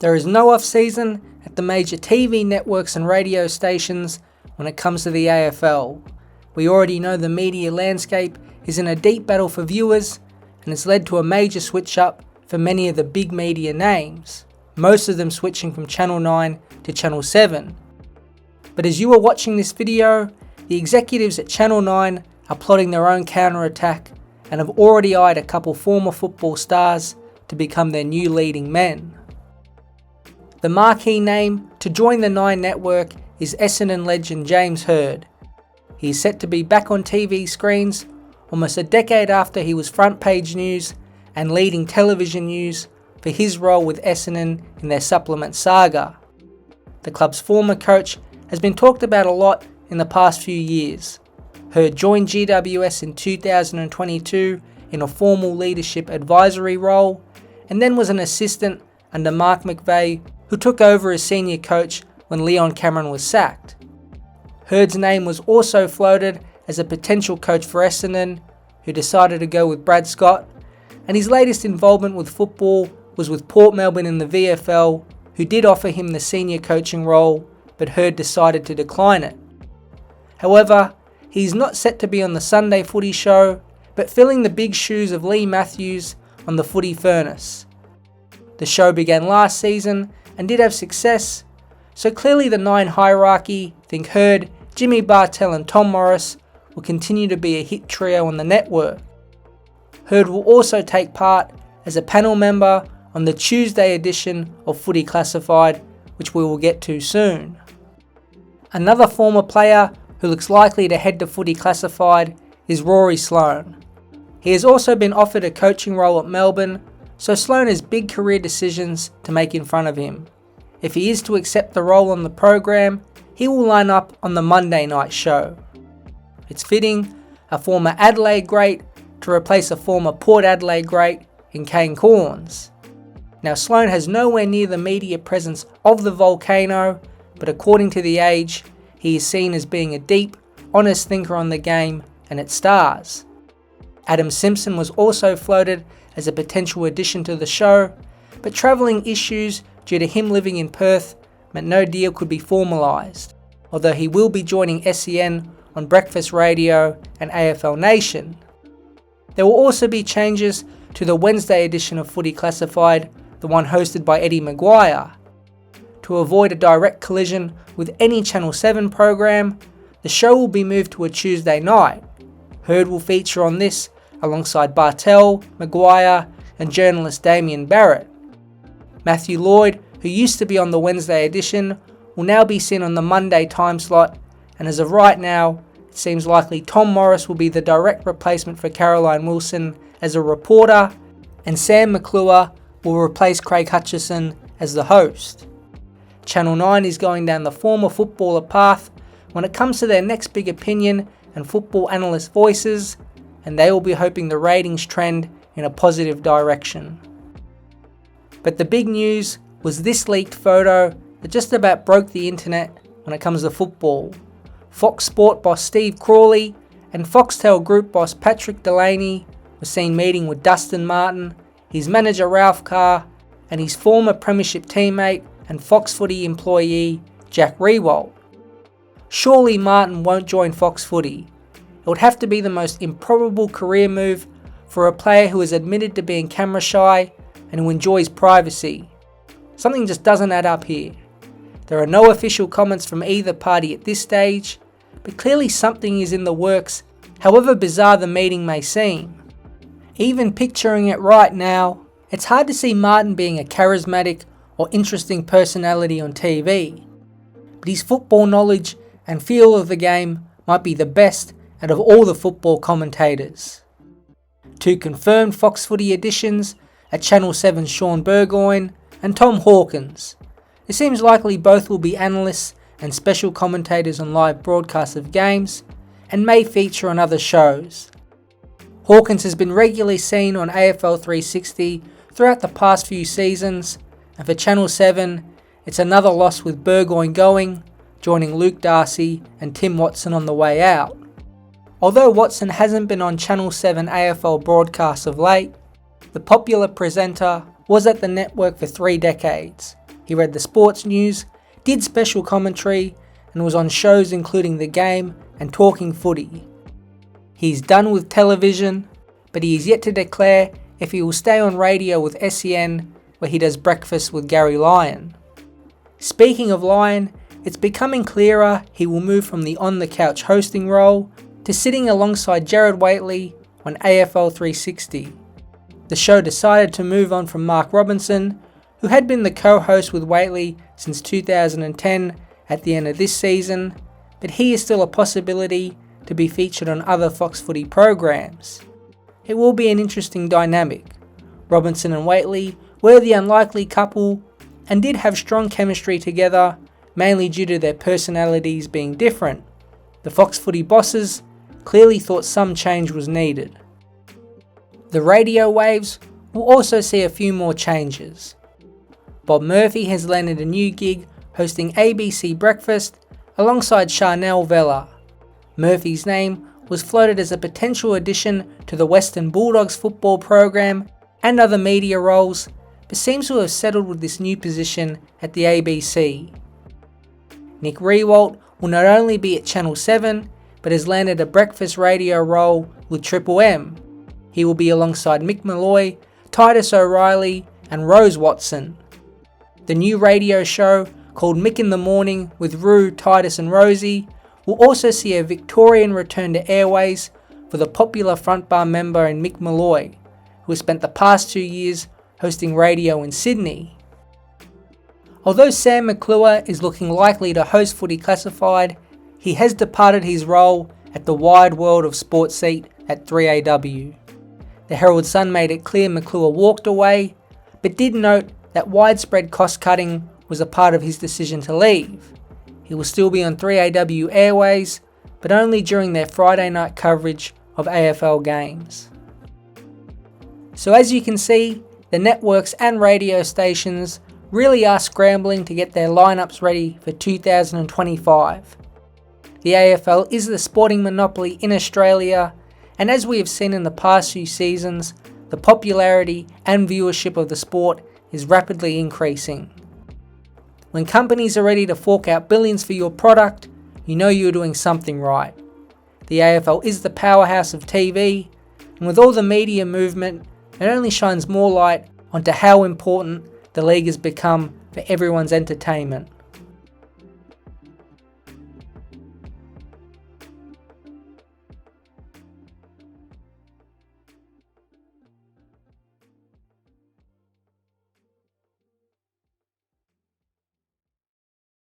There is no off-season at the major TV networks and radio stations when it comes to the AFL. We already know the media landscape is in a deep battle for viewers, and it's led to a major switch up for many of the big media names, most of them switching from Channel 9 to Channel 7. But as you are watching this video, the executives at Channel 9 are plotting their own counter-attack and have already eyed a couple former football stars to become their new leading men. The marquee name to join the Nine network is Essendon legend James Hird. He is set to be back on TV screens almost a decade after he was front page news and leading television news for his role with Essendon in their supplement saga. The club's former coach has been talked about a lot in the past few years. Hird joined GWS in 2022 in a formal leadership advisory role, and then was an assistant under Mark McVeigh, who took over as senior coach when Leon Cameron was sacked. Hird's name was also floated as a potential coach for Essendon, who decided to go with Brad Scott, and his latest involvement with football was with Port Melbourne in the VFL, who did offer him the senior coaching role, but Hird decided to decline it. However, he's not set to be on the Sunday Footy show, but filling the big shoes of Lee Matthews on the Footy Furnace. The show began last season and did have success, so clearly the Nine hierarchy think Hird, Jimmy Bartell and Tom Morris will continue to be a hit trio on the network. Hird will also take part as a panel member on the Tuesday edition of Footy Classified, which we will get to soon. Another former player who looks likely to head to Footy Classified is Rory Sloane. He has also been offered a coaching role at Melbourne, so Sloane has big career decisions to make in front of him. If he is to accept the role on the program, he will line up on the Monday night show. It's fitting, a former Adelaide great to replace a former Port Adelaide great in Kane Corns. Now Sloane has nowhere near the media presence of the Volcano, but according to The Age, he is seen as being a deep, honest thinker on the game and its stars. Adam Simpson was also floated as a potential addition to the show, but travelling issues due to him living in Perth meant no deal could be formalised, although he will be joining SEN on Breakfast Radio and AFL Nation. There will also be changes to the Wednesday edition of Footy Classified, the one hosted by Eddie Maguire. To avoid a direct collision with any Channel 7 program, the show will be moved to a Tuesday night. Hird will feature on this alongside Bartell, Maguire and journalist Damien Barrett. Matthew Lloyd, who used to be on the Wednesday edition, will now be seen on the Monday time slot, and as of right now, it seems likely Tom Morris will be the direct replacement for Caroline Wilson as a reporter, and Sam McClure will replace Craig Hutchison as the host. Channel 9 is going down the former footballer path when it comes to their next big opinion and football analyst voices, and they will be hoping the ratings trend in a positive direction. But the big news was this leaked photo that just about broke the internet when it comes to football. Fox Sport boss Steve Crawley and Foxtel Group boss Patrick Delaney were seen meeting with Dustin Martin, his manager Ralph Carr, and his former premiership teammate and Foxfooty employee Jack Riewoldt. Surely Martin won't join Foxfooty. It would have to be the most improbable career move for a player who is admitted to being camera shy and who enjoys privacy. Something just doesn't add up here. There are no official comments from either party at this stage, but clearly something is in the works, however bizarre the meeting may seem. Even picturing it right now, it's hard to see Martin being a charismatic or interesting personality on TV, but his football knowledge and feel of the game might be the best out of all the football commentators. Two confirmed Fox Footy additions are Channel 7's Sean Burgoyne and Tom Hawkins. It seems likely both will be analysts and special commentators on live broadcasts of games, and may feature on other shows. Hawkins has been regularly seen on AFL 360 throughout the past few seasons, and for Channel 7, it's another loss with Burgoyne going, joining Luke Darcy and Tim Watson on the way out. Although Watson hasn't been on Channel 7 AFL broadcasts of late, the popular presenter was at the network for 3 decades, He read the sports news, did special commentary, and was on shows including The Game and Talking Footy. He's done with television, but he is yet to declare if he will stay on radio with SEN, where he does breakfast with Gary Lyon. Speaking of Lyon, it's becoming clearer he will move from the on-the-couch hosting role to sitting alongside Jared Waitley on AFL 360. The show decided to move on from Mark Robinson, who had been the co-host with Waitley since 2010 at the end of this season, but he is still a possibility to be featured on other Foxfooty programs. It will be an interesting dynamic. Robinson and Waitley were the unlikely couple and did have strong chemistry together, mainly due to their personalities being different. The Foxfooty bosses clearly thought some change was needed. The radio waves will also see a few more changes. Bob Murphy has landed a new gig hosting ABC Breakfast alongside Charnel Vella. Murphy's name was floated as a potential addition to the Western Bulldogs football program and other media roles, but seems to have settled with this new position at the ABC. Nick Riewoldt will not only be at Channel 7, but has landed a breakfast radio role with Triple M. He will be alongside Mick Malloy, Titus O'Reilly, and Rose Watson. The new radio show, called Mick in the Morning with Rue, Titus and Rosie, will also see a Victorian return to airways for the popular front bar member in Mick Malloy, who has spent the past 2 years hosting radio in Sydney. Although Sam McClure is looking likely to host Footy Classified, he has departed his role at the wide world of sports seat at 3AW. The Herald Sun made it clear McClure walked away, but did note that widespread cost cutting was a part of his decision to leave. He will still be on 3AW Airways, but only during their Friday night coverage of AFL games. So as you can see, the networks and radio stations really are scrambling to get their lineups ready for 2025. The AFL is the sporting monopoly in Australia, and as we have seen in the past few seasons, the popularity and viewership of the sport is rapidly increasing. When companies are ready to fork out billions for your product, you know you're doing something right. The AFL is the powerhouse of TV, and with all the media movement, it only shines more light onto how important the league has become for everyone's entertainment.